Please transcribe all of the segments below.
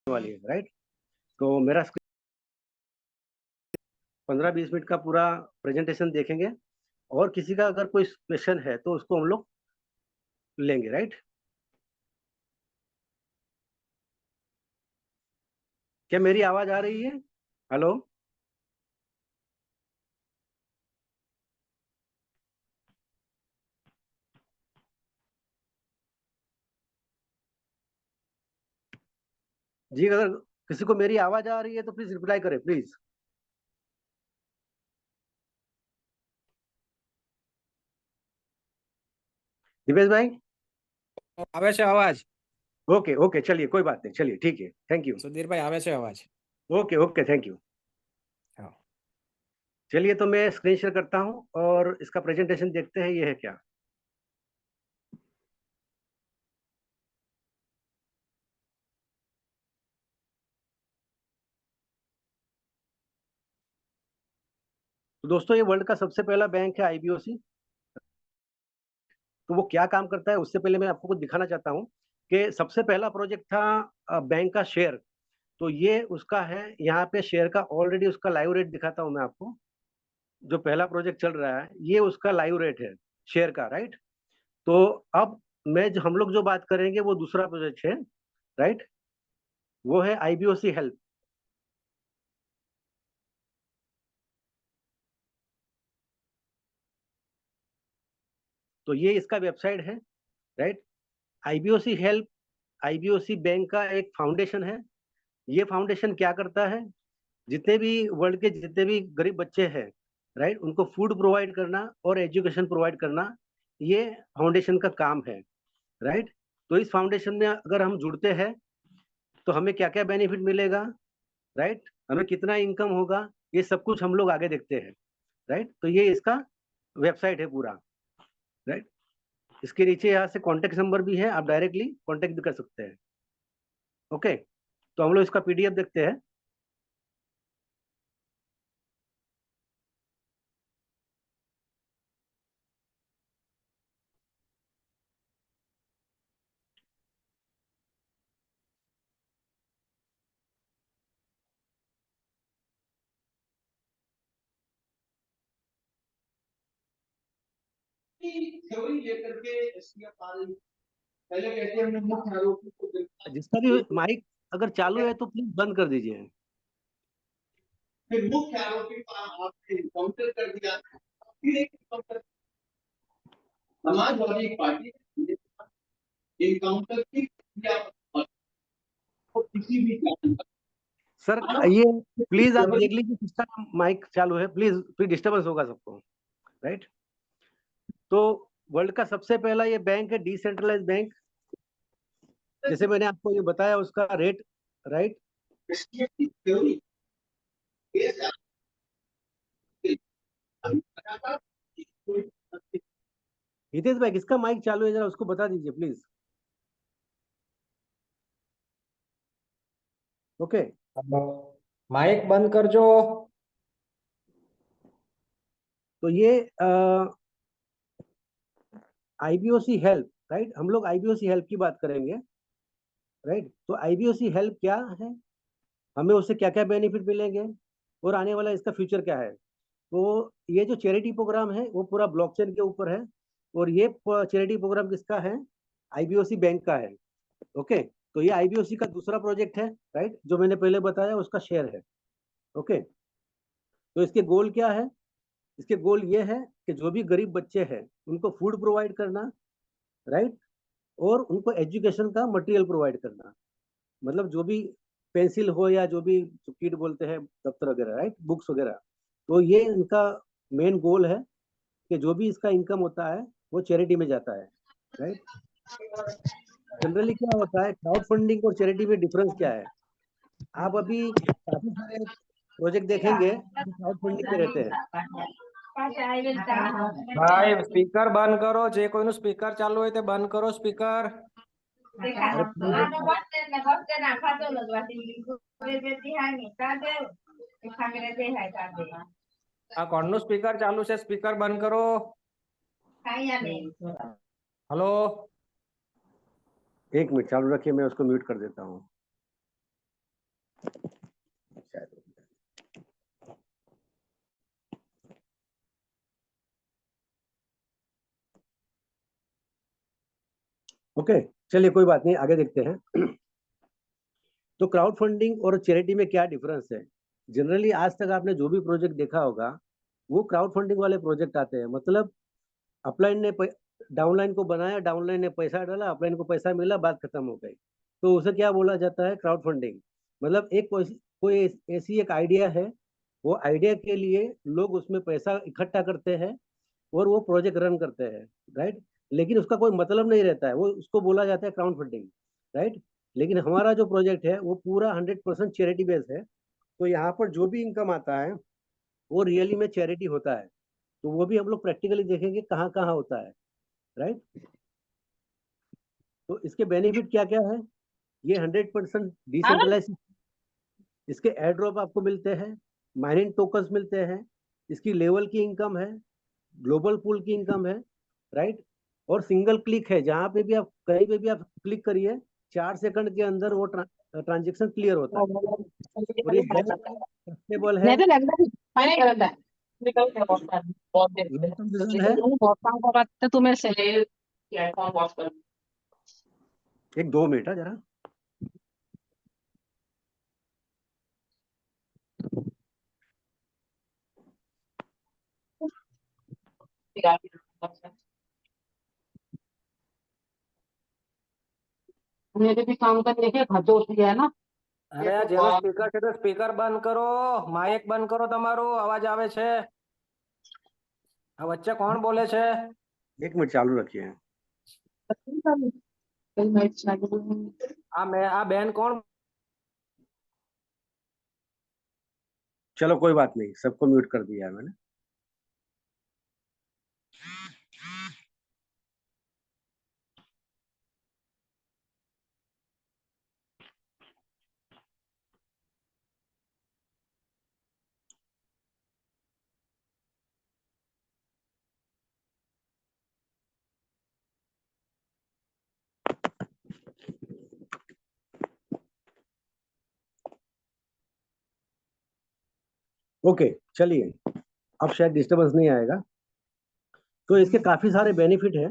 वाली है, राइट। तो मेरा 15-20 मिनट का पूरा प्रेजेंटेशन देखेंगे और किसी का अगर कोई क्वेश्चन है तो उसको हम लोग लेंगे, राइट। क्या मेरी आवाज आ रही है? हेलो। जी, अगर किसी को मेरी आवाज आ रही है तो प्लीज रिप्लाई करें, प्लीज। दिवेश भाई। આવે છે અવાજ? ओके ओके, चलिए कोई बात नहीं, चलिए ठीक है, थैंक यू। સુધીરભાઈ આવે છે અવાજ? Okay okay, thank you. हाँ। चलिए, तो मैं स्क्रीन शेयर करता हूँ और इसका प्रेजेंटेशन देखते हैं ये है क्या। तो दोस्तों, ये वर्ल्ड का सबसे पहला बैंक है आईबीओसी। तो वो क्या काम करता है उससे पहले मैं आपको कुछ दिखाना चाहता हूँ कि सबसे पहला प्रोजेक्ट था बैंक का शेयर। तो ये उसका है, यहाँ पे शेयर का ऑलरेडी उसका लाइव रेट दिखाता हूँ मैं आपको। जो पहला प्रोजेक्ट चल रहा है ये उसका लाइव रेट है शेयर का, राइट। तो अब हम लोग जो बात करेंगे वो दूसरा प्रोजेक्ट है, राइट। वो है आईबीओसी हेल्प। तो ये इसका वेबसाइट है, राइट। आईबीओसी हेल्प आईबीओसी बैंक का एक फाउंडेशन है। ये फाउंडेशन क्या करता है? जितने भी वर्ल्ड के जितने भी गरीब बच्चे हैं, राइट, उनको फूड प्रोवाइड करना और एजुकेशन प्रोवाइड करना, ये फाउंडेशन का काम है, राइट। तो इस फाउंडेशन में अगर हम जुड़ते हैं तो हमें क्या क्या बेनिफिट मिलेगा, राइट, हमें कितना इनकम होगा, ये सब कुछ हम लोग आगे देखते हैं, राइट। तो ये इसका वेबसाइट है पूरा, राइट। इसके नीचे यहाँ से कॉन्टेक्ट नंबर भी है, आप डायरेक्टली कॉन्टेक्ट भी कर सकते हैं। ओके, तो हम लोग इसका पीडीएफ देखते हैं। थ्योरी लेकर के पहले कहते हैं हमने मुख्य आरोपी को, जिसका भी माइक अगर चालू है तो प्लीज बंद कर दीजिए। फिर मुख्य आरोपी का आपने काउंटर कर दिया, फिर एक काउंटर समाजवादी पार्टी इनकाउंटर की किसी भी सर, ये प्लीज आप देख लीजिए किसका माइक चालू है, प्लीज, फिर डिस्टर्बेंस होगा सबको, राइट। तो वर्ल्ड का सबसे पहला ये बैंक है, डिसेंट्रलाइज बैंक। जैसे मैंने आपको ये बताया उसका रेट, राइट। हितेश भाई, किसका माइक चालू है जरा उसको बता दीजिए प्लीज। ओके, માઇક બંધ કરજો। तो ये आईबीओसी हेल्प, राइट, हम लोग आईबीओसी हेल्प की बात करेंगे, राइट। तो आईबीओसी हेल्प क्या है, हमें उससे क्या क्या बेनिफिट मिलेंगे और आने वाला इसका फ्यूचर क्या है। तो ये जो चैरिटी प्रोग्राम है वो पूरा ब्लॉकचेन के ऊपर है, और ये चैरिटी प्रोग्राम किसका है? आईबीओसी बैंक का है। ओके, तो ये आईबीओसी का दूसरा प्रोजेक्ट है, राइट, जो मैंने पहले बताया उसका शेयर है। ओके, तो इसके गोल क्या है? इसके गोल ये है कि जो भी गरीब बच्चे हैं उनको फूड प्रोवाइड करना, राइट, और उनको एजुकेशन का मटेरियल प्रोवाइड करना। मतलब जो भी पेंसिल हो या जो भी किट बोलते हैं, दफ्तर वगैरह, राइट, बुक्स वगैरह। तो ये इनका मेन गोल है कि जो भी इसका इनकम होता है वो चैरिटी में जाता है, राइट। जनरली क्या होता है, क्राउड फंडिंग और चैरिटी में डिफरेंस क्या है? आप अभी काफी सारे प्रोजेक्ट देखेंगे जो क्राउड फंडिंग के रहते हैं। ભાઈ સ્પીકર બંધ કરો, જે કોઈનું સ્પીકર ચાલુ હોય તે બંધ કરો સ્પીકર। अरे આ કોણનું સ્પીકર ચાલુ છે? સ્પીકર બંધ કરો। हेलो, एक मिनट चालू रखिए, मैं उसको म्यूट कर देता हूँ। ओके, चलिए कोई बात नहीं, आगे देखते हैं। तो क्राउड फंडिंग और चैरिटी में क्या डिफरेंस है? जनरली आज तक आपने जो भी प्रोजेक्ट देखा होगा वो क्राउड फंडिंग वाले प्रोजेक्ट आते हैं। मतलब अपलाइन ने डाउनलाइन को बनाया, डाउनलाइन ने पैसा डाला, अपलाइन को पैसा मिला, बात खत्म हो गई। तो उसे क्या बोला जाता है? Crowd funding. मतलब एक कोई ऐसी एक आइडिया है, वो आइडिया के लिए लोग उसमें पैसा इकट्ठा करते हैं और वो प्रोजेक्ट रन करते हैं, राइट। लेकिन उसका कोई मतलब नहीं रहता है, वो उसको बोला जाता है क्राउड फंडिंग, राइट। लेकिन हमारा जो प्रोजेक्ट है वो पूरा 100% चैरिटी बेस्ड है। तो यहाँ पर जो भी इनकम आता है वो रियली में चैरिटी होता है। तो वो भी हम लोग प्रैक्टिकली देखेंगे कहाँ कहाँ होता है, राइट। तो इसके बेनिफिट क्या क्या है? ये 100% डिसेंट्रलाइज। इसके एयर ड्रॉप आपको मिलते हैं, माइनिंग टोकन्स मिलते हैं, इसकी लेवल की इनकम है, ग्लोबल पूल की इनकम है, राइट। और सिंगल क्लिक है, जहां पे भी आप कहीं पे भी आप क्लिक करिए 4 सेकंड के अंदर वो ट्रांजेक्शन क्लियर होता है। और ये बहुत सस्टेबल है, नहीं तो लगता है मैंने गलत है निकल के बहुत देर से लॉन्ग टर्म विजन है। लेकिन बहुत काम कर रहा था तुम्हें से प्लेटफॉर्म वॉच कर एक 2 मिनट है जरा। मेरे भी काम करने के हद होती है ना ये અરે આ तो જેનો बात સ્પીકર છે તો સ્પીકર બંધ કરો, માઇક બંધ કરો, તમારું અવાજ આવે છે। આ વચ્ચે કોણ બોલે છે? 1 मिनट चालू रखिए। આ બેન કોણ? चलो कोई बात नहीं, सबको म्यूट कर दिया है मैंने। ओके, चलिए, अब शायद डिस्टरबेंस नहीं आएगा। तो इसके काफी सारे बेनिफिट हैं।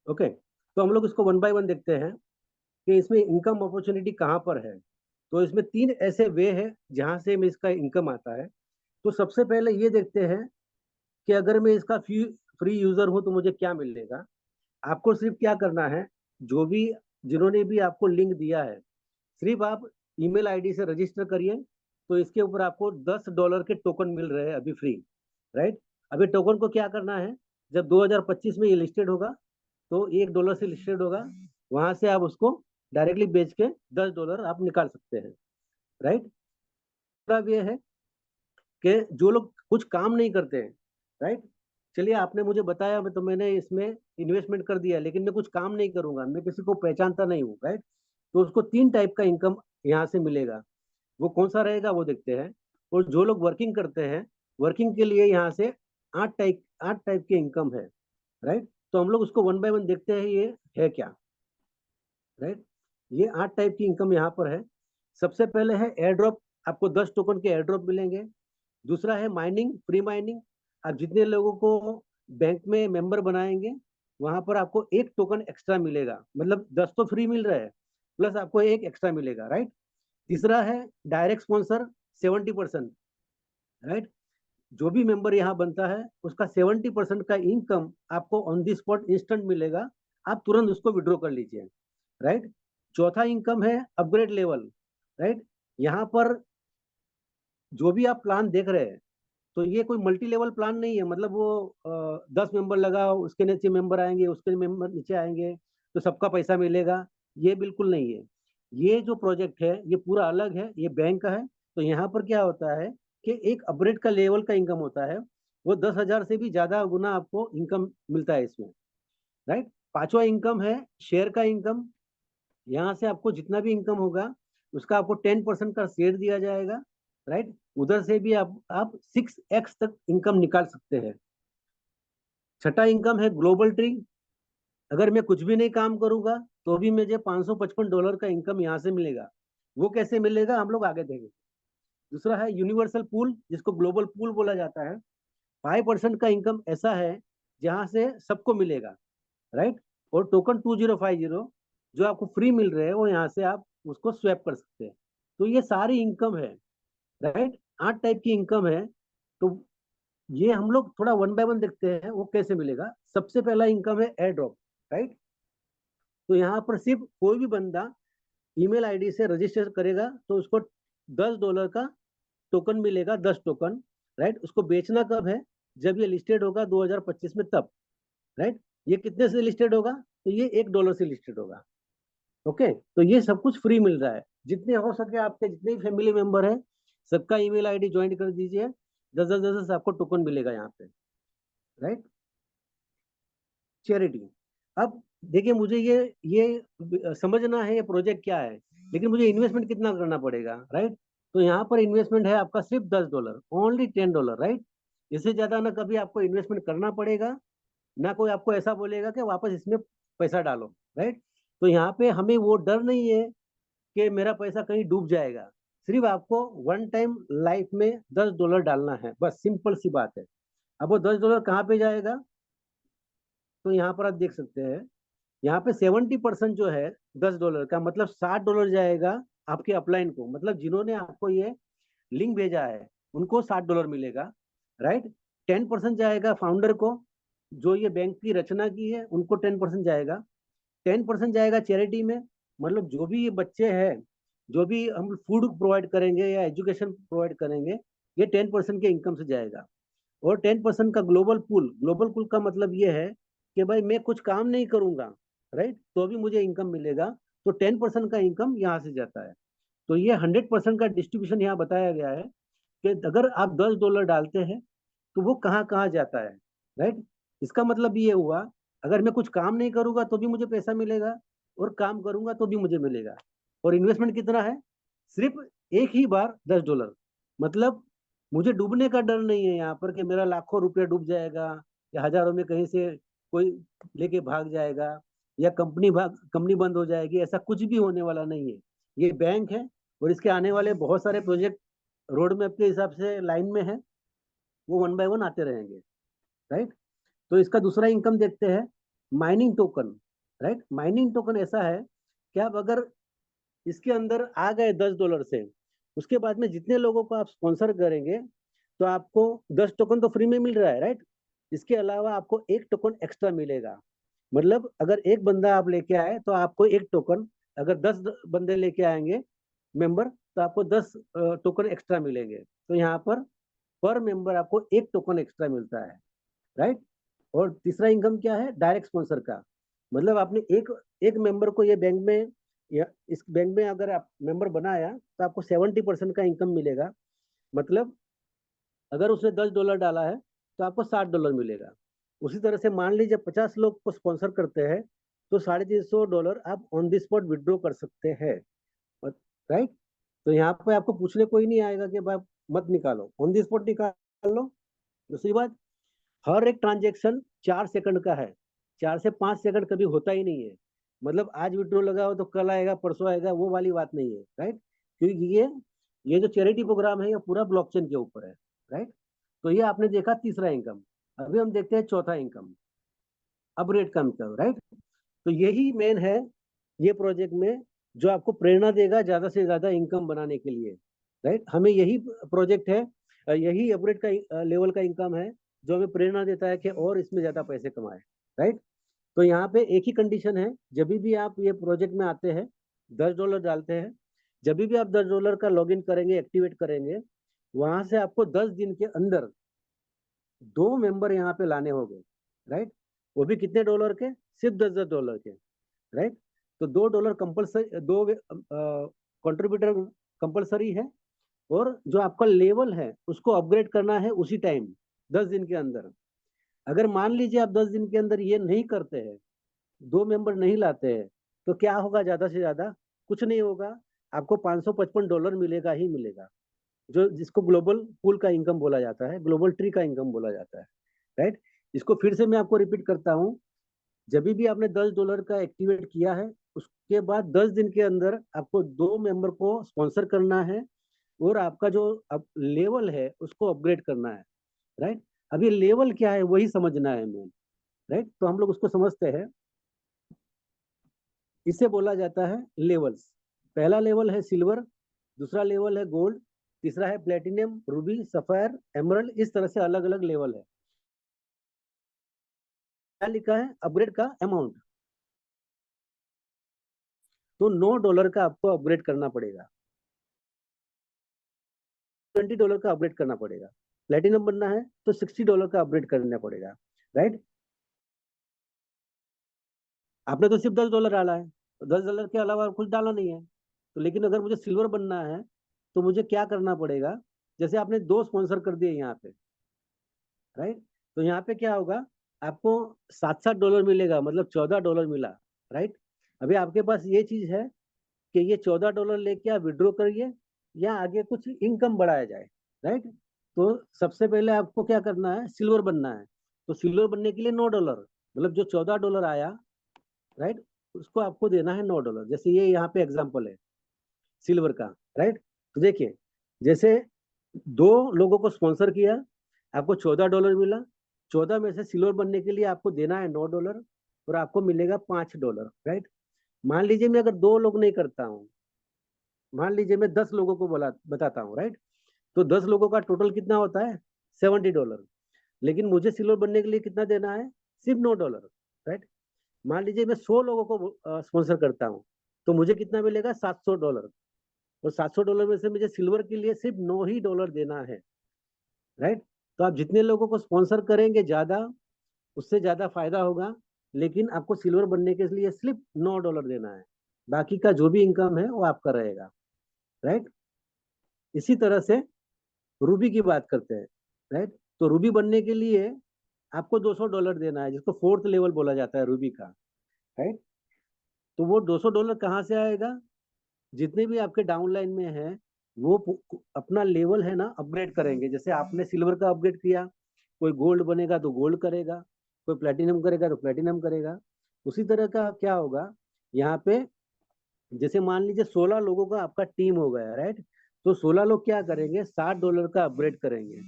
ओके, तो हम लोग इसको वन बाय वन देखते हैं कि इसमें इनकम अपॉर्चुनिटी कहाँ पर है। तो इसमें 3 ऐसे वे हैं जहां से इसका इनकम आता है। तो सबसे पहले ये देखते हैं कि अगर मैं इसका फ्री यूजर हूं तो मुझे क्या मिलेगा। आपको सिर्फ क्या करना है, जो भी जिन्होंने भी आपको लिंक दिया है, सिर्फ आप ईमेल आईडी से रजिस्टर करिए। तो इसके ऊपर आपको $10 के टोकन मिल रहे हैं अभी फ्री, राइट। अभी टोकन को क्या करना है, जब 2025 में ये लिस्टेड होगा तो $1 से लिस्टेड होगा, वहां से आप उसको डायरेक्टली बेच के $10 आप निकाल सकते हैं, राइट। मतलब ये है कि जो लोग कुछ काम नहीं करते हैं, राइट। चलिए, आपने मुझे बताया, तो मैंने इसमें इन्वेस्टमेंट कर दिया, लेकिन मैं कुछ काम नहीं करूंगा, मैं किसी को पहचानता नहीं हूँ, राइट। तो उसको 3 टाइप का इनकम यहाँ से मिलेगा। वो कौन सा रहेगा वो देखते हैं। और जो लोग वर्किंग करते हैं, वर्किंग के लिए यहाँ से 8 टाइप के इनकम है, राइट। तो हम लोग उसको वन बाय वन देखते हैं, ये है क्या, राइट। ये 8 टाइप की इनकम यहाँ पर है। सबसे पहले है एयर ड्रॉप, आपको 10 टोकन के एयर ड्रॉप मिलेंगे। दूसरा है माइनिंग, फ्री माइनिंग। आप जितने लोगों को बैंक में मेंबर बनाएंगे वहां पर आपको 1 टोकन एक्स्ट्रा मिलेगा। मतलब 10 तो फ्री मिल रहा है, प्लस आपको 1 एक्स्ट्रा मिलेगा, राइट। तीसरा है डायरेक्ट स्पॉन्सर, 70%, राइट। जो भी मेंबर यहाँ बनता है उसका 70% का इनकम आपको ऑन दी स्पॉट इंस्टेंट मिलेगा। आप तुरंत उसको विड्रॉ कर लीजिए, राइट। चौथा इनकम है अपग्रेड लेवल, राइट। यहाँ पर जो भी आप प्लान देख रहे हैं, तो ये कोई मल्टी लेवल प्लान नहीं है। मतलब वो 10 मेंबर लगाओ, उसके नीचे मेंबर आएंगे, उसके मेंबर नीचे आएंगे, तो सबका पैसा मिलेगा, ये बिल्कुल नहीं है। ये जो प्रोजेक्ट है ये पूरा अलग है, ये बैंक का है। तो यहाँ पर क्या होता है कि एक अपग्रेड का लेवल का इनकम होता है, वो 10,000 से भी ज्यादा गुना आपको इनकम मिलता है इसमें, राइट। पांचवा इनकम है शेयर का इनकम। यहाँ से आपको जितना भी इनकम होगा उसका आपको 10% का शेयर दिया जाएगा, राइट। उधर से भी आप 6x तक इनकम निकाल सकते हैं। छठा इनकम है ग्लोबल ट्री। अगर मैं कुछ भी नहीं काम करूंगा तो भी मुझे $555 का इनकम यहाँ से मिलेगा। वो कैसे मिलेगा हम लोग आगे देखेंगे। दूसरा है यूनिवर्सल पूल, जिसको ग्लोबल पूल बोला जाता है। 5% का इनकम ऐसा है जहां से सबको मिलेगा, राइट। और टोकन 2050 जो आपको फ्री मिल रहे हैं वो यहाँ से आप उसको स्वैप कर सकते हैं। तो ये सारी इनकम है, राइट, 8 टाइप की इनकम है। तो ये हम लोग थोड़ा वन बाय वन देखते हैं वो कैसे मिलेगा। सबसे पहला इनकम है एयर ड्रॉप, राइट। तो यहाँ पर सिर्फ कोई भी बंदा ईमेल आईडी से रजिस्टर करेगा तो उसको $10 का टोकन मिलेगा, 10 टोकन, राइट। उसको बेचना कब है, जब ये लिस्टेड होगा 2025 में, तब, राइट। ये कितने से लिस्टेड होगा, तो ये $1 से लिस्टेड होगा। ओके, तो ये सब कुछ फ्री मिल रहा है। जितने हो सके आपके जितने भी फैमिली मेंबर है सबका ईमेल आईडी ज्वाइन कर दीजिए, 10-10 आपको टोकन मिलेगा यहाँ पे, राइट। चैरिटी। अब देखिए, मुझे ये समझना है ये प्रोजेक्ट क्या है, लेकिन मुझे इन्वेस्टमेंट कितना करना पड़ेगा, राइट। तो यहाँ पर इन्वेस्टमेंट है आपका सिर्फ $10, ओनली $10, राइट। इससे ज्यादा ना कभी आपको इन्वेस्टमेंट करना पड़ेगा, ना कोई आपको ऐसा बोलेगा कि वापस इसमें पैसा डालो, राइट। तो यहाँ पे हमें वो डर नहीं है कि मेरा पैसा कहीं डूब जाएगा। सिर्फ आपको वन टाइम लाइफ में $10 डालना है, बस, सिंपल सी बात है। अब वो $10 कहाँ पे जाएगा, तो यहाँ पर आप देख सकते हैं, यहाँ पे 70% जो है $10 का, मतलब $60 जाएगा आपके अपलाइन को, मतलब जिन्होंने आपको ये लिंक भेजा है उनको $60 मिलेगा, राइट। 10% जाएगा फाउंडर को, जो ये बैंक की रचना की है उनको 10% जाएगा। 10% जाएगा चैरिटी में, मतलब जो भी ये बच्चे हैं, जो भी हम फूड प्रोवाइड करेंगे या एजुकेशन प्रोवाइड करेंगे, ये 10% के इनकम से जाएगा। और 10% का ग्लोबल पुल का मतलब ये है कि भाई मैं कुछ काम नहीं करूंगा, राइट, तो भी मुझे इनकम मिलेगा। तो 10% का इनकम यहाँ से जाता है। तो ये 100% का डिस्ट्रीब्यूशन यहाँ बताया गया है कि अगर आप $10 डालते हैं तो वो कहाँ कहाँ जाता है, राइट। इसका मतलब ये हुआ, अगर मैं कुछ काम नहीं करूंगा तो भी मुझे पैसा मिलेगा, और काम करूंगा तो भी मुझे मिलेगा। और इन्वेस्टमेंट कितना है, सिर्फ एक ही बार $10। मतलब मुझे डूबने का डर नहीं है यहाँ पर कि मेरा लाखों रुपया डूब जाएगा, या हजारों में कहीं से कोई लेके भाग जाएगा, या कंपनी बंद हो जाएगी, ऐसा कुछ भी होने वाला नहीं है। ये बैंक है, और इसके आने वाले बहुत सारे प्रोजेक्ट रोड मैप के हिसाब से लाइन में है, वो वन बाय वन आते रहेंगे, राइट। तो इसका दूसरा इनकम देखते हैं, mining token, right. Mining token ऐसा है कि आप अगर इसके अंदर आ गए $10 से, उसके बाद में जितने लोगों को आप स्पॉन्सर करेंगे तो आपको 10 टोकन तो फ्री में मिल रहा है, राइट। इसके अलावा आपको एक टोकन एक्स्ट्रा मिलेगा। मतलब अगर एक बंदा आप लेके आए तो आपको एक टोकन, अगर 10 बंदे लेके आएंगे मेंबर, तो आपको 10 टोकन एक्स्ट्रा मिलेंगे। तो यहाँ पर मेंबर आपको एक टोकन एक्स्ट्रा मिलता है, राइट। और तीसरा इनकम क्या है, डायरेक्ट स्पॉन्सर का। मतलब आपने एक एक मेंबर को ये बैंक में, या इस बैंक में अगर आप मेंबर बनाया तो आपको 70% का इनकम मिलेगा। मतलब अगर उसने $10 डाला है तो आपको $60 मिलेगा। उसी तरह से मान लीजिए 50 लोग को स्पॉन्सर करते हैं तो $350 आप ऑन द स्पॉट विड्रॉ कर सकते हैं, राइट। तो यहाँ पे आपको पूछने कोई नहीं आएगा कि भाई मत निकालो, ऑन द स्पॉट निकाल लो। दूसरी बात, हर एक ट्रांजेक्शन 4 सेकंड का है, 4 से 5 सेकंड कभी होता ही नहीं है। मतलब आज विड्रॉ लगाओ तो कल आएगा, परसों आएगा, वो वाली बात नहीं है, राइट। क्योंकि ये जो चैरिटी प्रोग्राम है ये पूरा ब्लॉकचेन के ऊपर है, राइट। तो ये आपने देखा तीसरा इनकम। अभी हम देखते हैं चौथा इनकम, अपग्रेड का इनकम, राइट। तो यही मेन है ये प्रोजेक्ट में, जो आपको प्रेरणा देगा ज्यादा से ज्यादा इनकम बनाने के लिए, राइट। हमें यही प्रोजेक्ट है, यही अपग्रेड का लेवल का इनकम है जो हमें प्रेरणा देता है कि और इसमें ज्यादा पैसे कमाए, राइट। तो यहाँ पे एक ही कंडीशन है, जब भी आप ये प्रोजेक्ट में आते हैं $10 डालते हैं, जब भी आप $10 का लॉगिन करेंगे, एक्टिवेट करेंगे, वहां से आपको 10 दिन के अंदर 2 मेंबर यहाँ पे लाने होंगे, राइट। वो भी कितने डॉलर के, सिर्फ $10 के, राइट। तो $2 कंपल्सरी, 2 कंट्रीब्यूटर कंपल्सरी है। और जो आपका लेवल है उसको अपग्रेड करना है उसी टाइम, 10 दिन के अंदर। अगर मान लीजिए आप 10 दिन के अंदर ये नहीं करते हैं, 2 मेंबर नहीं लाते हैं, तो क्या होगा, ज्यादा से ज्यादा कुछ नहीं होगा, आपको $555 मिलेगा ही मिलेगा, जो जिसको ग्लोबल पूल का इनकम बोला जाता है, ग्लोबल ट्री का इनकम बोला जाता है, राइट। इसको फिर से मैं आपको रिपीट करता हूँ, जब भी आपने $10 का एक्टिवेट किया है, उसके बाद 10 दिन के अंदर आपको 2 मेंबर को स्पॉन्सर करना है, और आपका जो अब लेवल है उसको अपग्रेड करना है, राइट। अब ये लेवल क्या है वही समझना है मेन, राइट। तो हम लोग उसको समझते हैं। इसे बोला जाता है लेवल्स। पहला लेवल है सिल्वर, दूसरा लेवल है गोल्ड, तीसरा है प्लेटिनियम, रूबी, सफायर, एमरल्ड, इस तरह से अलग अलग लेवल है। क्या लिखा है अपग्रेड का अमाउंट, तो $9 का आपको अपग्रेड करना पड़ेगा, $20 का अपग्रेड करना पड़ेगा। प्लेटिनम बनना है तो $60 का अपग्रेड करना पड़ेगा, राइट। आपने तो सिर्फ $10 डाला है, तो $10 के अलावा कुछ डाला नहीं है। तो लेकिन अगर मुझे सिल्वर बनना है तो मुझे क्या करना पड़ेगा, जैसे आपने 2 स्पॉन्सर कर दिए यहाँ पे, राइट। तो यहाँ पे क्या होगा, आपको $7 मिलेगा, मतलब $14 मिला, राइट। अभी आपके पास ये चीज है कि ये $14 लेके आप विड्रॉ करिए या आगे कुछ इनकम बढ़ाया जाए, राइट। तो सबसे पहले आपको क्या करना है, सिल्वर बनना है। तो सिल्वर बनने के लिए $9, मतलब जो $14 आया, राइट, उसको आपको देना है $9। जैसे ये यहाँ पे एग्जाम्पल है सिल्वर का, राइट। तो देखिए, जैसे 2 लोगों को स्पॉन्सर किया, आपको $14 मिला, 14 में से सिल्वर बनने के लिए आपको देना है $9 और आपको मिलेगा $5, राइट। मान लीजिए मैं अगर 2 लोग नहीं करता हूँ, मान लीजिए मैं 10 लोगों को बताता हूँ, राइट। तो 10 लोगों का टोटल कितना होता है, $70। लेकिन मुझे सिल्वर बनने के लिए कितना देना है, सिर्फ $9, राइट। मान लीजिए मैं 100 लोगों को स्पॉन्सर करता हूँ, तो मुझे कितना मिलेगा, $700। और $700 में से मुझे सिल्वर के लिए सिर्फ $9 देना है, राइट। तो आप जितने लोगों को स्पॉन्सर करेंगे ज्यादा, उससे ज्यादा फायदा होगा। लेकिन आपको सिल्वर बनने के लिए सिर्फ $9 देना है, बाकी का जो भी इनकम है वो आपका रहेगा, राइट। इसी तरह से रूबी की बात करते हैं, राइट। तो रूबी बनने के लिए आपको $200 देना है, जिसको 4th लेवल बोला जाता है रूबी का, राइट। तो वो $200 कहाँ से आएगा, जितने भी आपके डाउनलाइन में है वो अपना लेवल है ना अपग्रेड करेंगे। जैसे आपने सिल्वर का अपग्रेड किया, कोई गोल्ड बनेगा तो गोल्ड करेगा, कोई प्लेटिनम करेगा तो प्लेटिनम करेगा। उसी तरह का क्या होगा यहाँ पे, जैसे मान लीजिए 16 लोगों का आपका टीम हो गया, राइट। तो 16 लोग क्या करेंगे, $60 का अपग्रेड करेंगे,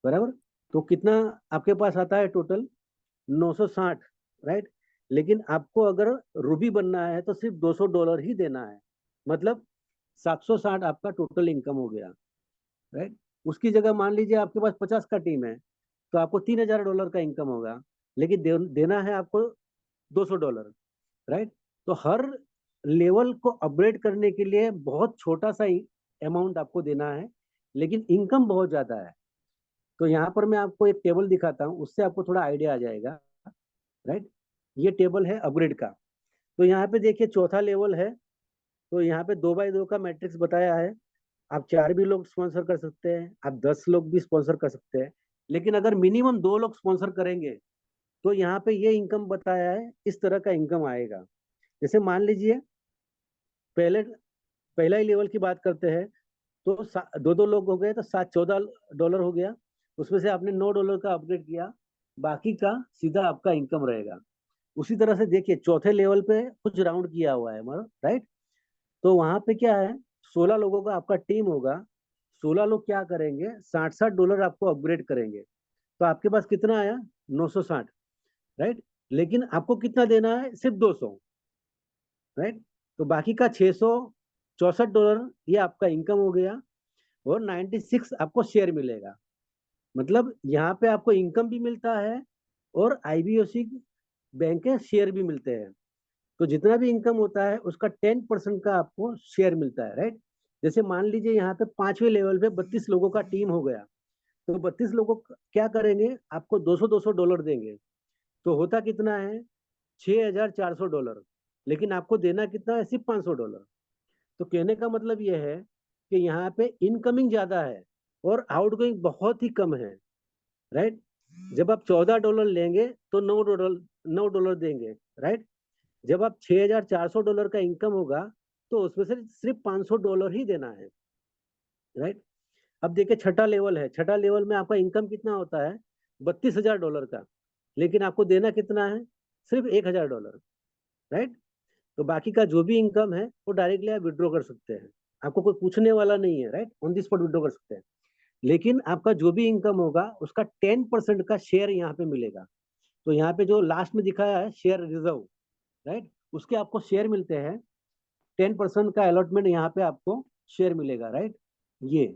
बराबर। तो कितना आपके पास आता है टोटल, 960, राइट। लेकिन आपको अगर रूबी बनना है तो सिर्फ $200 ही देना है, मतलब 760 आपका टोटल इनकम हो गया, राइट। उसकी जगह मान लीजिए आपके पास 50 का टीम है, तो आपको $3000 का इनकम होगा, लेकिन देना है आपको $200, राइट। तो हर लेवल को अपग्रेड करने के लिए बहुत छोटा सा अमाउंट आपको देना है, लेकिन इनकम बहुत ज्यादा है। तो यहाँ पर मैं आपको एक टेबल दिखाता हूँ, उससे आपको थोड़ा आइडिया आ जाएगा, राइट। ये टेबल है अपग्रेड का। तो यहाँ पे देखिए चौथा लेवल है, तो यहाँ पे 2x2 का मैट्रिक्स बताया है। आप 4 भी लोग स्पॉन्सर कर सकते हैं, आप 10 लोग भी स्पॉन्सर कर सकते हैं, लेकिन अगर मिनिमम 2 लोग स्पॉन्सर करेंगे तो यहाँ पे ये इनकम बताया है, इस तरह का इनकम आएगा। जैसे मान लीजिए पहला ही लेवल की बात करते हैं, तो 2 लोग हो गए तो $14 हो गया, उसमें से आपने $9 का अपग्रेड किया, बाकी का सीधा आपका इनकम रहेगा। उसी तरह से देखिए चौथे लेवल पे कुछ राउंड किया हुआ है हमारा, राइट। तो वहां पे क्या है, 16 लोगों का आपका टीम होगा, 16 लोग क्या करेंगे, $60 आपको अपग्रेड करेंगे। तो आपके पास कितना आया, 960, राइट। लेकिन आपको कितना देना है, सिर्फ 200, राइट। तो बाकी का $664 ये आपका इनकम हो गया, और 96 आपको शेयर मिलेगा। मतलब यहाँ पे आपको इनकम भी मिलता है और आईबीओसी बैंक के शेयर भी मिलते हैं। तो जितना भी इनकम होता है उसका 10% का आपको शेयर मिलता है, राइट। जैसे मान लीजिए यहाँ पे 5वें लेवल पे 32 लोगों का टीम हो गया, तो 32 लोगों क्या करेंगे, आपको $200 देंगे। तो होता कितना है, $6400, लेकिन आपको देना कितना है, सिर्फ $500। तो कहने का मतलब ये है कि यहाँ पे इनकमिंग ज्यादा है और आउटगोइंग बहुत ही कम है, राइट। जब आप $14 लेंगे तो $9 देंगे, राइट। जब आप $6400 का इनकम होगा तो उसमें से सिर्फ $500 ही देना है, राइट। अब देखिए छठा लेवल है, छठा लेवल में आपका इनकम कितना होता है, $32,000 का, लेकिन आपको देना कितना है, सिर्फ $1000, राइट। तो बाकी का जो भी इनकम है वो डायरेक्टली आप विड्रॉ कर सकते हैं, आपको कोई पूछने वाला नहीं है, right. On the spot withdraw कर सकते हैं। लेकिन आपका जो भी इनकम होगा उसका 10% का शेयर यहाँ पे मिलेगा। तो यहाँ पे जो लास्ट में दिखाया है शेयर रिजर्व, राइट, उसके आपको शेयर मिलते हैं, 10% का अलॉटमेंट यहाँ पे आपको शेयर मिलेगा, राइट। ये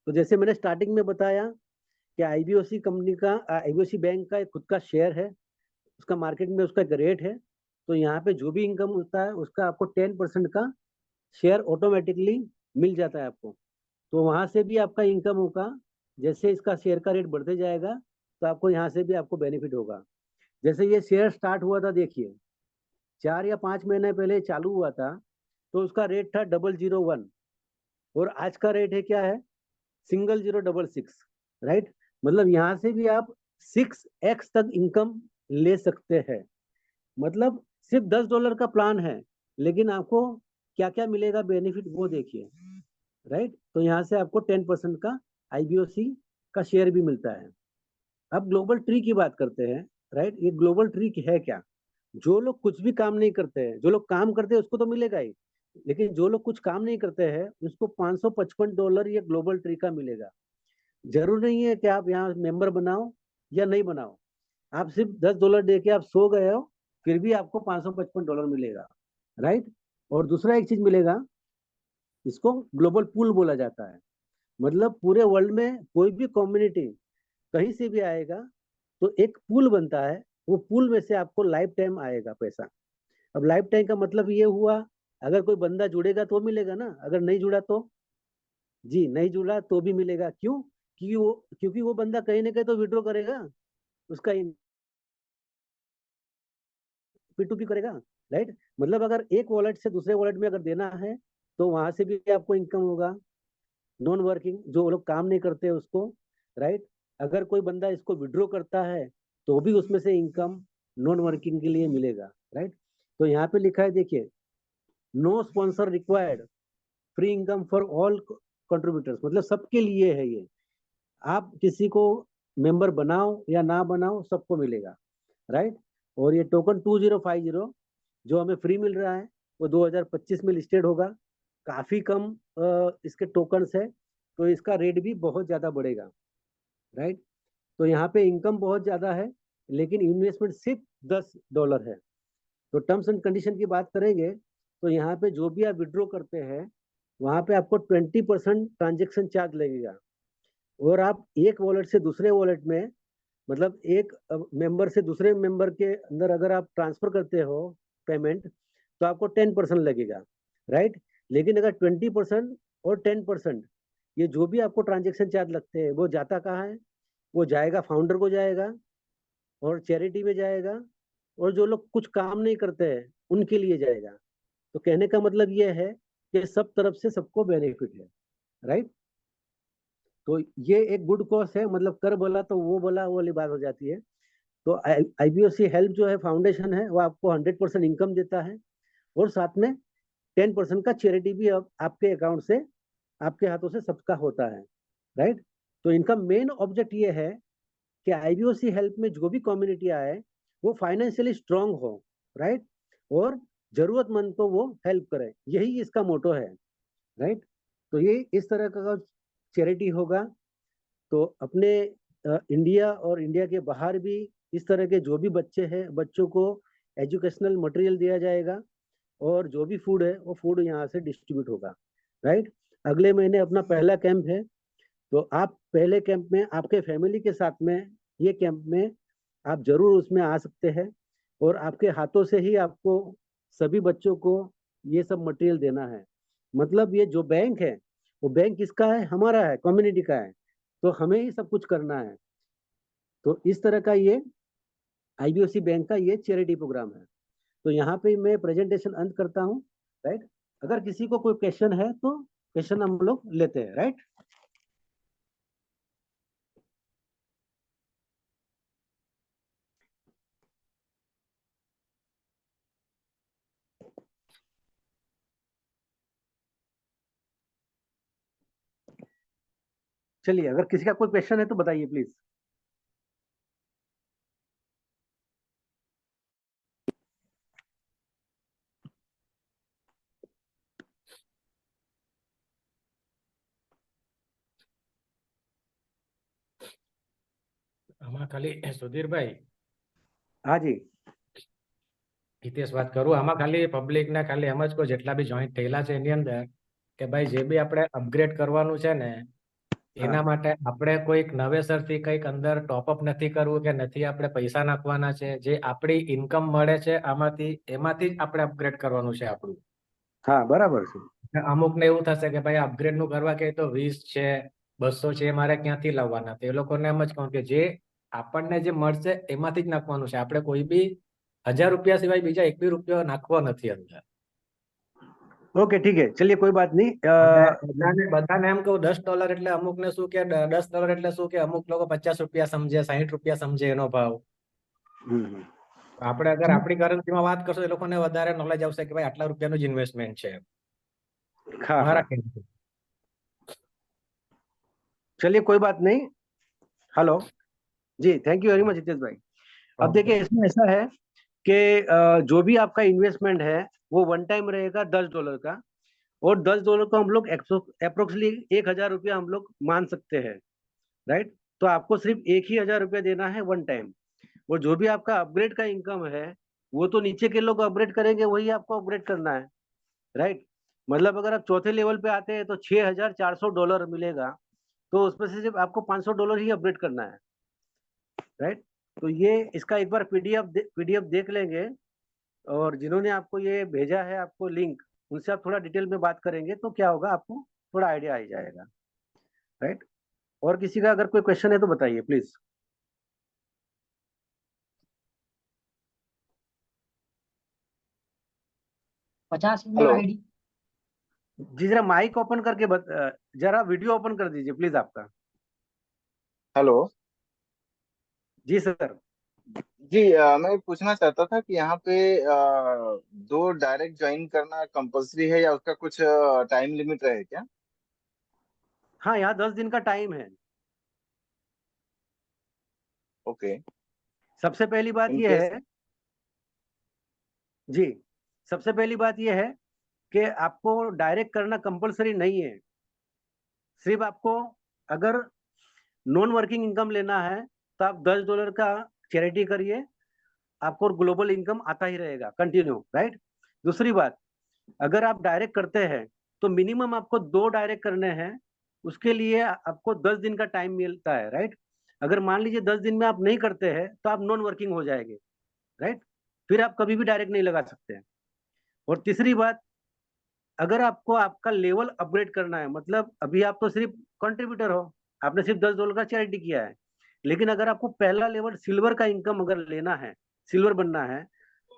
तो जैसे मैंने स्टार्टिंग में बताया कि आईबीओसी कंपनी का, आईबीओसी बैंक का एक खुद का शेयर है, उसका मार्केट में उसका एक रेट है। तो यहाँ पे जो भी इनकम होता है उसका आपको 10% का शेयर ऑटोमेटिकली मिल जाता है आपको। तो वहां से भी आपका इनकम होगा, जैसे इसका शेयर का रेट बढ़ते जाएगा तो आपको यहाँ से भी आपको बेनिफिट होगा। जैसे ये शेयर स्टार्ट हुआ था, देखिए 4 या 5 महीने पहले चालू हुआ था, तो उसका रेट था 001, और आज का रेट है क्या है, 0066, राइट। मतलब यहाँ से भी आप 6x तक इनकम ले सकते हैं। मतलब सिर्फ $10 का प्लान है, लेकिन आपको क्या क्या मिलेगा बेनिफिट वो देखिए, राइट। तो यहाँ से आपको 10% का आईबीओसी का शेयर भी मिलता है। अब ग्लोबल ट्री की बात करते हैं, राइट। ये ग्लोबल ट्री है क्या, जो लोग कुछ भी काम नहीं करते हैं, जो लोग काम करते हैं उसको तो मिलेगा ही, लेकिन जो लोग कुछ काम नहीं करते हैं उसको $555 ये ग्लोबल ट्री का मिलेगा। जरूर नहीं है कि आप यहाँ मेंबर बनाओ या नहीं बनाओ, आप सिर्फ $10 दे के आप सो गए हो, फिर भी आपको $555 मिलेगा, राइट। और दूसरा एक चीज मिलेगा, इसको ग्लोबल पूल बोला जाता है। मतलब पूरे वर्ल्ड में कोई भी कम्युनिटी कहीं से भी आएगा तो एक पूल बनता है, वो पूल में से आपको लाइफ टाइम आएगा पैसा। अब लाइफ टाइम का मतलब ये हुआ, अगर कोई बंदा जुड़ेगा तो मिलेगा ना, अगर नहीं जुड़ा तो, जी नहीं जुड़ा तो भी मिलेगा। क्यों? क्योंकि वो बंदा कहीं ना कहीं तो विड्रॉ करेगा, उसका P2P करेगा, राइट। मतलब अगर एक वॉलेट से दूसरे वॉलेट में अगर देना है तो वहां से भी आपको इनकम होगा। नॉन वर्किंग जो लोग काम नहीं करते उसको, राइट। अगर कोई बंदा इसको विड्रॉ करता है तो भी उसमें से इनकम नॉन वर्किंग के लिए मिलेगा, राइट। तो यहाँ पे लिखा है देखिए, no sponsor required, free income for all contributors, मतलब सबके लिए है ये। आप किसी को मेंबर बनाओ या ना बनाओ सबको मिलेगा, राइट। और ये टोकन 2050 जो हमें फ्री मिल रहा है वो 2025 में लिस्टेड होगा। काफी कम इसके टोकन्स है, तो इसका रेट भी बहुत ज्यादा बढ़ेगा, राइट। तो यहाँ पे इनकम बहुत ज्यादा है, लेकिन इन्वेस्टमेंट सिर्फ $10 है। तो टर्म्स एंड कंडीशन की बात करेंगे तो यहाँ पे जो भी आप विड्रॉ करते हैं वहां पे आपको 20% ट्रांजेक्शन चार्ज लगेगा। और आप एक वॉलेट से दूसरे वॉलेट में, मतलब एक मेंबर से दूसरे मेंबर के अंदर अगर आप ट्रांसफर करते हो पेमेंट, तो आपको 10% लगेगा, राइट। लेकिन अगर 20% और 10%, ये जो भी आपको ट्रांजेक्शन चार्ज लगते हैं वो जाता कहाँ है, वो जाएगा फाउंडर को जाएगा, और चैरिटी में जाएगा, और जो लोग कुछ काम नहीं करते हैं उनके लिए जाएगा। तो कहने का मतलब ये है कि सब तरफ से सबको बेनिफिट है, राइट। तो ये एक गुड कॉज है, मतलब कर बोला तो वो बोला वो वाली बात हो जाती है। तो आईबीओसी हेल्प जो है फाउंडेशन है, वो आपको 100% इनकम देता है, और साथ में 10% का चैरिटी भी आपके अकाउंट से, आपके हाथों से सबका होता है, राइट। तो इनका मेन ऑब्जेक्ट ये है कि आईबीओसी हेल्प में जो भी कम्युनिटी आए वो फाइनेंशियली स्ट्रांग हो, राइट। और जरूरतमंद को वो हेल्प करे, यही इसका मोटो है, राइट। तो ये इस तरह का चैरिटी होगा। तो अपने इंडिया और इंडिया के बाहर भी इस तरह के जो भी बच्चे हैं, बच्चों को एजुकेशनल मटेरियल दिया जाएगा, और जो भी फूड है वो फूड यहाँ से डिस्ट्रीब्यूट होगा, राइट। अगले महीने अपना पहला कैंप है, तो आप पहले कैंप में आपके फैमिली के साथ में, ये कैंप में आप जरूर उसमें आ सकते हैं, और आपके हाथों से ही आपको सभी बच्चों को ये सब मटेरियल देना है। मतलब ये जो बैंक है वो बैंक किसका है, हमारा है, कम्युनिटी का है, तो हमें ही सब कुछ करना है। तो इस तरह का ये आईबीओसी बैंक का ये चैरिटी प्रोग्राम है। तो यहाँ पे मैं प्रेजेंटेशन अंत करता हूँ, राइट। अगर किसी को कोई क्वेश्चन है तो क्वेश्चन हम लोग लेते हैं, राइट। चलिए, अगर किसी का कोई क्वेश्चन है तो बताइए प्लीज। આમાં ખાલી સુધીરભાઈ हाँ जी। હિતેશ વાત કરું આમાં ખાલી પબ્લિક ને ખાલી એમ જ કહું જેટલા બી જોઈન્ટ થયેલા છે એની અંદર કે ભાઈ જે બી આપણે અપગ્રેડ કરવાનું છે ને એના માટે આપણે કોઈક નવેસરથી કંઈક અંદર ટોપઅપ નથી કરવું કે નથી આપણે પૈસા નાખવાના છે જે આપણી ઇન્કમ મળે છે એમાંથી જ આપણે અપગ્રેડ કરવાનું છે આપણું. હા બરાબર છે. અમુક ને એવું થશે કે ભાઈ અપગ્રેડ નું કરવા કે તો 20 છે 200 છે એ મારે ક્યાંથી લાવવાના તે લોકોને એમ જ કહું કે જે આપણને જે મળશે એમાંથી જ નાખવાનું છે. આપણે કોઈ બી 1000 रुपया સિવાય બીજા 1 બી રૂપિયો નાખવો નથી અંદર. ओके ठीक है, चलिए कोई बात नहीं। બધાને એમ કહું $10 એટલે અમુક ને શું કે $10 એટલે શું કે અમુક લોકો 50 રૂપિયા સમજે 60 રૂપિયા સમજે એનો ભાવ. આપણે અગર આપણી કરન્સીમાં વાત કરશું એ લોકોને વધારે નોલેજ આવશે કે ભાઈ આટલા રૂપિયાનું જ ઇન્વેસ્ટમેન્ટ છે. चलिए कोई बात नहीं। हेलो जी, thank you very much Hitesh भाई। अब देखिए इसमें ऐसा है कि जो भी आपका इन्वेस्टमेंट है वो वन टाइम रहेगा $10 का, और $10 को हम लोग अप्रोक्सीमेटली 1000 रुपया हम लोग मान सकते हैं, राइट। तो आपको सिर्फ 1000 रुपया देना है वन टाइम, और जो भी आपका अपग्रेड का इनकम है वो तो नीचे के लोग अपग्रेड करेंगे, वही आपको अपग्रेड करना है, राइट। मतलब अगर आप चौथे लेवल पे आते हैं तो $6400 मिलेगा, तो उसमें से सिर्फ आपको $500 ही अपग्रेड करना है, राइट। तो ये इसका एक बार पीडीएफ देख लेंगे, और जिन्होंने आपको ये भेजा है आपको लिंक, उनसे आप थोड़ा डिटेल में बात करेंगे तो क्या होगा आपको थोड़ा आइडिया आ जाएगा, राइट। और किसी का अगर कोई क्वेश्चन है तो बताइए प्लीज। आईडी जी जरा माइक ओपन करके जरा वीडियो ओपन कर दीजिए प्लीज आपका। हेलो जी सर। जी, मैं पूछना चाहता था कि यहाँ पे 2 डायरेक्ट ज्वाइन करना कंपलसरी है या उसका कुछ टाइम लिमिट रहे क्या? हाँ, यहाँ 10 दिन का टाइम है। ओके। सबसे पहली बात इन ये केस है जी, सबसे पहली बात ये है कि आपको डायरेक्ट करना कंपलसरी नहीं है। सिर्फ आपको अगर नॉन वर्किंग इनकम लेना है तो आप $10 का चैरिटी करिए, आपको ग्लोबल इनकम आता ही रहेगा कंटिन्यू, राइट। दूसरी बात, अगर आप डायरेक्ट करते हैं तो मिनिमम आपको 2 डायरेक्ट करने हैं, उसके लिए आपको 10 दिन का टाइम मिलता है, राइट। अगर मान लीजिए 10 दिन में आप नहीं करते हैं तो आप नॉन वर्किंग हो जाएंगे, राइट। फिर आप कभी भी डायरेक्ट नहीं लगा सकते हैं। और तीसरी बात, अगर आपको आपका लेवल अपग्रेड करना है, मतलब अभी आप तो सिर्फ कंट्रीब्यूटर हो, आपने सिर्फ $10 का चैरिटी किया है, लेकिन अगर आपको पहला लेवल सिल्वर का इनकम अगर लेना है, सिल्वर बनना है,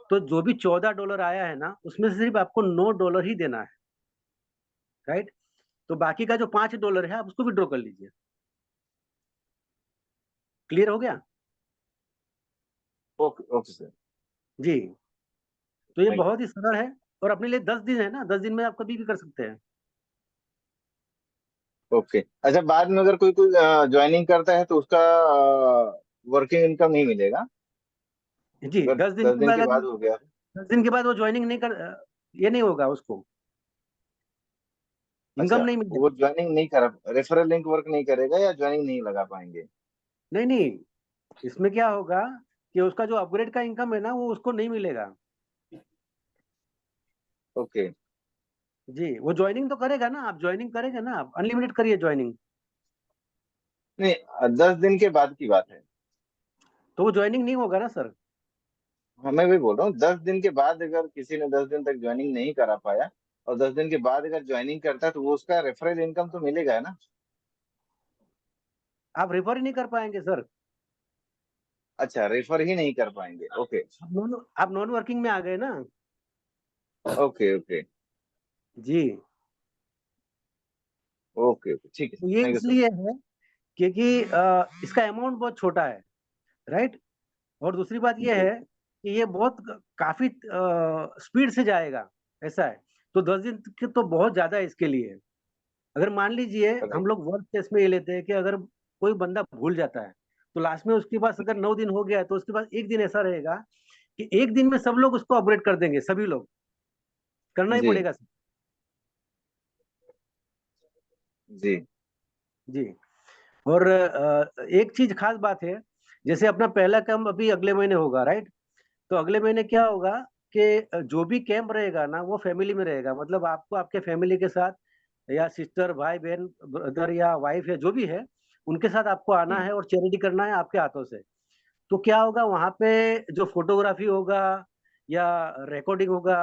तो जो भी $14 आया है ना, उसमें से सिर्फ आपको $9 ही देना है, राइट। तो बाकी का जो $5 है आप उसको विड्रॉ कर लीजिए। क्लियर हो गया? ओके ओके सर जी। तो ये Thank you. बहुत ही सरल है, और अपने लिए 10 दिन है ना, 10 दिन में आप कभी भी कर सकते हैं। ओके। अच्छा, बाद में अगर कोई कोई ज्वाइनिंग करता है तो उसका वर्किंग इनकम नहीं मिलेगा? जी, अगर 10 दिन 10 के दिन बाद के बाद हो गया 10 दिन के बाद वो ज्वाइनिंग नहीं कर, ये नहीं होगा, उसको इनकम अच्छा, नहीं वो मिलेगी। ज्वाइनिंग नहीं कर रेफरल लिंक वर्क नहीं करेगा या ज्वाइनिंग नहीं लगा पाएंगे? नहीं नहीं, इसमें क्या होगा कि उसका जो अपग्रेड का इनकम है ना वो उसको नहीं मिलेगा। ओके। जी, वो ज्वाइनिंग तो करेगा ना, आप ज्वाइनिंग करेंगे ना, आप अनलिमिटेड करिए ज्वाइनिंग, नहीं, 10 दिन के बाद की बात है। तो वो ज्वाइनिंग नहीं होगा ना सर। हाँ, मैं वही बोल रहा हूँ, 10 दिन के बाद अगर किसी ने 10 दिन तक ज्वाइनिंग नहीं करा पाया और 10 दिन के बाद अगर ज्वाइनिंग करता है तो वो उसका रेफरल इनकम तो मिलेगा है ना? आप रेफर ही नहीं कर पाएंगे सर। अच्छा, रेफर ही नहीं कर पाएंगे। ओके आप नॉन वर्किंग में आ गए ना। ओके ओके जी, ओके ओके, ठीक है, तो ये थैंक यू सर। इसलिए है क्योंकि इसका अमाउंट बहुत छोटा है, राइट। और दूसरी बात ये जी है कि ये बहुत काफी स्पीड से जाएगा, ऐसा है। तो 10 दिन के तो बहुत ज्यादा है इसके लिए। अगर मान लीजिए हम राइट। लोग वर्स्ट केस में ये लेते हैं कि अगर कोई बंदा भूल जाता है, तो लास्ट में उसके पास अगर 9 दिन हो गया है तो उसके पास एक दिन ऐसा रहेगा कि एक दिन में सब लोग उसको अपग्रेड कर देंगे, सभी लोग करना ही जी पड़ेगा। जी जी। और एक चीज खास बात है, जैसे अपना पहला काम अभी अगले महीने होगा, राइट। तो अगले महीने क्या होगा आपके जो भी कैंप रहेगा ना वो फैमिली में रहेगा, मतलब आपको आपके फैमिली के साथ या सिस्टर, भाई बहन, ब्रदर या वाइफ या जो भी है उनके साथ आपको आना है और चैरिटी करना है आपके हाथों से। तो क्या होगा वहां पे, जो फोटोग्राफी होगा या रिकॉर्डिंग होगा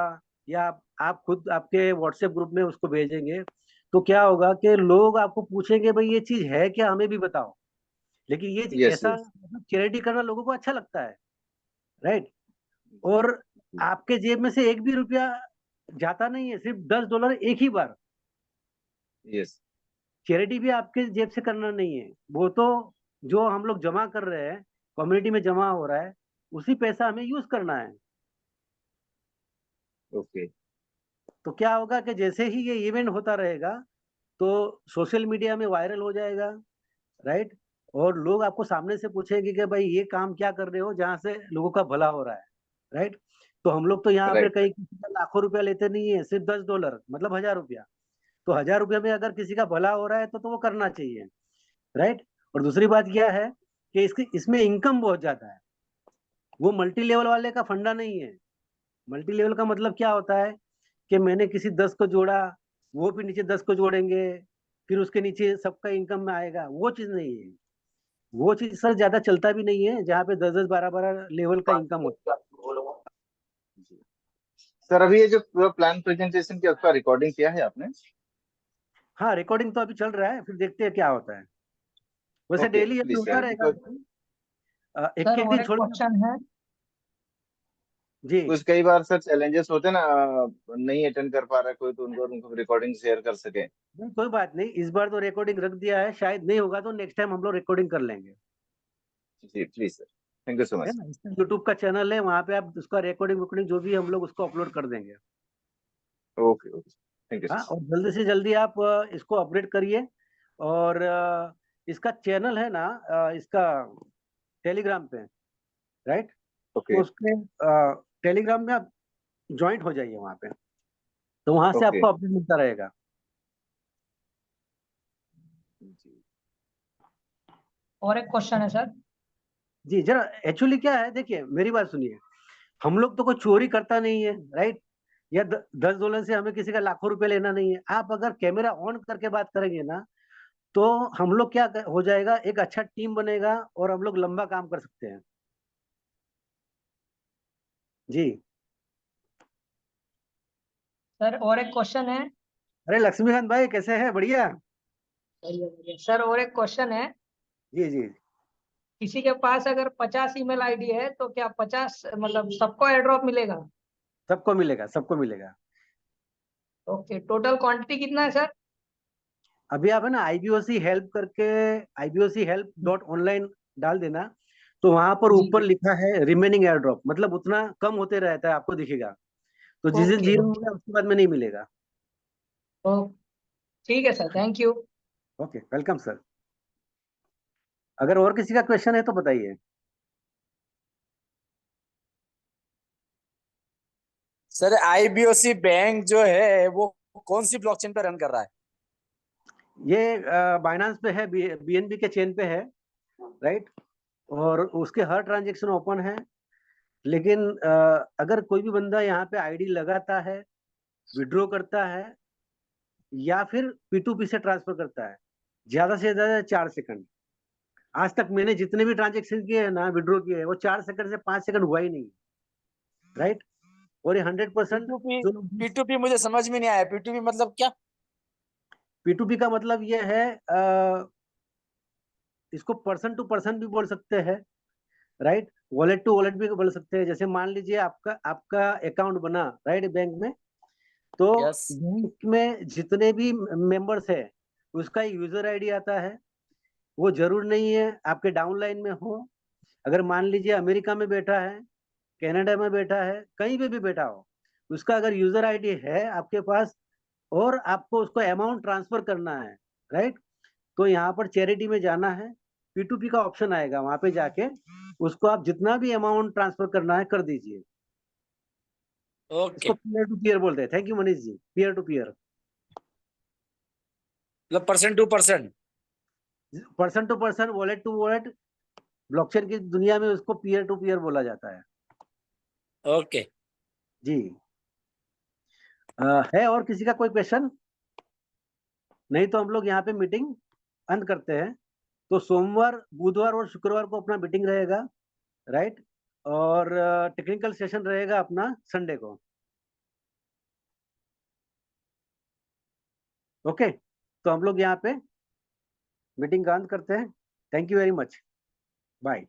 या आप खुद आपके व्हाट्सएप ग्रुप में उसको भेजेंगे, तो क्या होगा कि लोग आपको पूछेंगे भाई ये चीज है क्या, हमें भी बताओ। लेकिन ये यस ऐसा यस। चैरिटी करना लोगों को अच्छा लगता है, राइट। और आपके जेब में से एक भी रुपया जाता नहीं है, सिर्फ $10 एक ही बार। यस चैरिटी भी आपके जेब से करना नहीं है, वो तो जो हम लोग जमा कर रहे हैं, कम्युनिटी में जमा हो रहा है, उसी पैसा हमें यूज करना है। ओके। तो क्या होगा कि जैसे ही ये इवेंट होता रहेगा तो सोशल मीडिया में वायरल हो जाएगा, राइट। और लोग आपको सामने से पूछेंगे कि भाई ये काम क्या कर रहे हो जहाँ से लोगों का भला हो रहा है, राइट। तो हम लोग तो यहाँ पे राइट कहीं किसी का लाखों रुपया लेते नहीं है, सिर्फ $10 मतलब 1000 रुपया। तो 1000 रुपया में अगर किसी का भला हो रहा है तो वो करना चाहिए, राइट। और दूसरी बात क्या है कि इसकी इसमें इनकम बहुत ज्यादा है। वो मल्टी लेवल वाले का फंडा नहीं है। मल्टी लेवल का मतलब क्या होता है कि मैंने किसी 10 को जोड़ा, वो भी नीचे 10 को जोड़ेंगे, फिर उसके नीचे सबका इनकम में आएगा, वो चीज नहीं है। वो चीज सर ज्यादा चलता भी नहीं है जहाँ पे 10-10, 12-12 लेवल का इनकम होता जी। सर अभी ये जो पूरा प्लान प्रेजेंटेशन की उसका रिकॉर्डिंग किया है आपने? है। हाँ, रिकॉर्डिंग तो अभी चल रहा है, फिर देखते हैं क्या होता है। वैसे ओके डेली अभी प्लीज होता सर, रहेगा, बिकॉज एक सर एक और दिन एक छोड़ के। क्वेश्चन है। जी। कुछ कई बार सर चैलेंजेस होते हैं ना, नहीं अटेंड कर पा रहा है कोई, तो उनको रिकॉर्डिंग शेयर कर सके। नहीं, कोई बात नहीं, इस बार तो रिकॉर्डिंग रख दिया है, शायद नहीं होगा तो नेक्स्ट टाइम हम लोग रिकॉर्डिंग कर लेंगे, जी please sir, thank you so है मच। ना। इसका यूट्यूब का चैनल है, वहाँ पे आप उसका रिकॉर्डिंग वॉर्डिंग जो भी है हम लोग उसको अपलोड कर देंगे। ओके ओके, थैंक यू हाँ, सर। और जल्दी से जल्दी आप इसको अपडेट करिए। और इसका चैनल है ना, इसका टेलीग्राम पे, राइट। तो ओके उसके टेलीग्राम में आप ज्वाइंट हो जाइए वहाँ पे, तो वहाँ से ओके। आपको अपडेट मिलता रहेगा। जी और एक क्वेश्चन है सर। जी, जरा एक्चुअली क्या है, देखिए मेरी बात सुनिए। हम लोग तो कोई चोरी करता नहीं है, राइट। या $10 से हमें किसी का लाखों रुपए लेना नहीं है। आप अगर कैमरा ऑन करके बात करेंगे ना, तो हम लोग क्या हो जाएगा, एक अच्छा टीम बनेगा और हम लोग लंबा काम कर सकते हैं। जी। सर और एक क्वेश्चन है। अरे लक्ष्मीकांत भाई, कैसे हैं? बढ़िया। बढ़िया बढ़िया। सर और एक क्वेश्चन है। जी जी। किसी के पास अगर 50 ईमेल आईडी है तो क्या 50 मतलब सबको एयर ड्रॉप मिलेगा? सबको मिलेगा, सबको मिलेगा। ओके, टोटल क्वांटिटी कितना है सर? अभी आप है ना IBOC हेल्प करके, IBOChelp.online डाल देना, तो वहां पर जी ऊपर जी। लिखा है रिमेनिंग एयर ड्रॉप, मतलब उतना कम होते रहता है, आपको दिखेगा। तो जिस दिन ओके जीरो ओके। होगा उसके बाद में नहीं मिलेगा। ओके, ठीक है sir, thank you. Okay, welcome sir. अगर और किसी का क्वेश्चन है तो बताइए। सर आईबीओसी बैंक जो है वो कौन सी ब्लॉकचेन पे रन कर रहा है? ये बाइनांस पे है, BNB के चेन पे है, राइट। और उसके हर ट्रांजेक्शन ओपन है। लेकिन अगर कोई भी बंदा यहाँ पे आईडी लगाता है, विड्रॉ करता है या फिर P2P से ट्रांसफर करता है, ज्यादा से ज्यादा 4 सेकंड। आज तक मैंने जितने भी ट्रांजेक्शन किए हैं ना, विड्रॉ किए हैं, वो 4 सेकंड से 5 सेकंड हुआ ही नहीं, राइट। और ये 100% पी2पी जो लोग पी2पी मुझे समझ में नहीं आया, पी2पी मतलब क्या? P2P का मतलब ये है, इसको पर्सन टू पर्सन भी बोल सकते हैं, राइट। वॉलेट टू वॉलेट भी बोल सकते हैं। जैसे मान लीजिए आपका आपका अकाउंट बना, राइट, बैंक में। तो यस। बैंक में जितने भी मेंबर्स है उसका यूजर आईडी आता है। वो जरूर नहीं है आपके डाउनलाइन में हो। अगर मान लीजिए अमेरिका में बैठा है, कनाडा में बैठा है, कहीं पे भी बैठा हो, उसका अगर यूजर आईडी है आपके पास और आपको उसको अमाउंट ट्रांसफर करना है, राइट, तो यहाँ पर चैरिटी में जाना है। P2P का ऑप्शन आएगा, वहां पे जाके उसको आप जितना भी अमाउंट ट्रांसफर करना है कर दीजिए। ओके, इसको पीयर टू पीयर बोलते हैं। Thank you Manish ji. Peer to peer, मतलब person to person. Person to person, wallet to wallet, blockchain की दुनिया में उसको पीयर टू पीयर बोला जाता है। ओके। जी। है और किसी का कोई क्वेश्चन? नहीं तो हम लोग यहाँ पे मीटिंग अंत करते हैं। तो सोमवार, बुधवार और शुक्रवार को अपना मीटिंग रहेगा, राइट? और टेक्निकल सेशन रहेगा अपना संडे को। ओके, तो हम लोग यहाँ पे मीटिंग का अंत करते हैं। Thank you very much, bye.